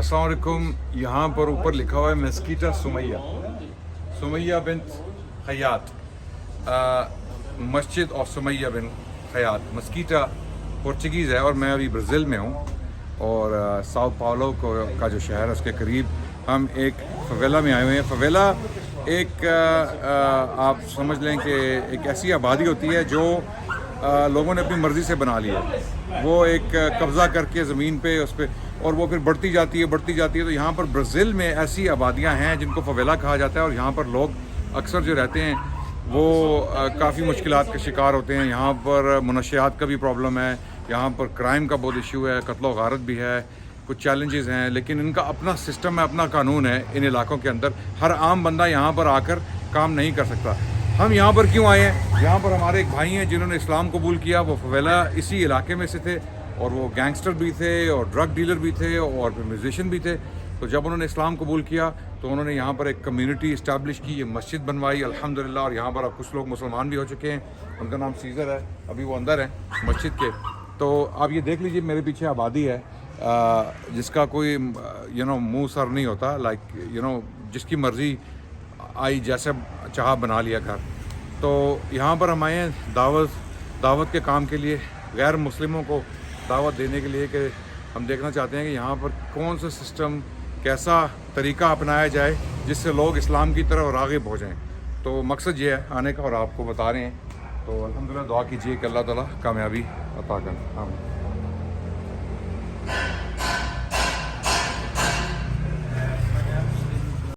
अस्सलाम वालेकुम। यहाँ पर ऊपर लिखा हुआ है मस्कीटा सुमैया, सुमैया बिन खयात, मस्जिद of Sumaiya bin khyat. मस्कीटा Portuguese है और मैं अभी ब्राज़ील में हूँ और साओ पाउलो का जो शहर है उसके करीब हम एक फवेला में आए हुए हैं। फवेला एक आप समझ लें कि एक ऐसी आबादी होती है जो लोगों ने अपनी मर्ज़ी से बना ली है। वो एक कब्ज़ा करके ज़मीन पे उस पर, और वो फिर बढ़ती जाती है। तो यहाँ पर ब्राज़ील में ऐसी आबादियाँ हैं जिनको फवेला कहा जाता है और यहाँ पर लोग अक्सर जो रहते हैं वो काफ़ी मुश्किलात का शिकार होते हैं। यहाँ पर मनशियात का भी प्रॉब्लम है, यहाँ पर क्राइम का बहुत इशू है, कत्लो गारत भी है, कुछ चैलेंजेस हैं, लेकिन इनका अपना सिस्टम है, अपना कानून है। इन इलाकों के अंदर हर आम बंदा यहाँ पर आकर काम नहीं कर सकता। हम यहाँ पर क्यों आए हैं? यहाँ पर हमारे एक भाई हैं जिन्होंने इस्लाम कबूल किया। वो फवेला इसी इलाके में से थे और वो गैंगस्टर भी थे और ड्रग डीलर भी थे और फिर म्यूजिशियन भी थे। तो जब उन्होंने इस्लाम कबूल किया तो उन्होंने यहाँ पर एक कम्युनिटी इस्टेब्लिश की, ये मस्जिद बनवाई अल्हम्दुलिल्लाह। और यहाँ पर अब कुछ लोग मुसलमान भी हो चुके हैं। उनका नाम सीज़र है, अभी वो अंदर है मस्जिद के। तो आप ये देख लीजिए, मेरे पीछे आबादी है जिसका कोई मुंह सर नहीं होता। जिसकी मर्ज़ी आई जैसे चाह बना लिया घर। तो यहाँ पर हम आए हैं दावत के काम के लिए, गैर मुस्लिमों को दावत देने के लिए, कि हम देखना चाहते हैं कि यहाँ पर कौन सा सिस्टम, कैसा तरीका अपनाया जाए जिससे लोग इस्लाम की तरफ राग़िब हो जाएं। तो मकसद ये है आने का और आपको बता रहे हैं। तो अल्हम्दुलिल्लाह दुआ कीजिए कि अल्लाह ताला कामयाबी अता करें। आमीन।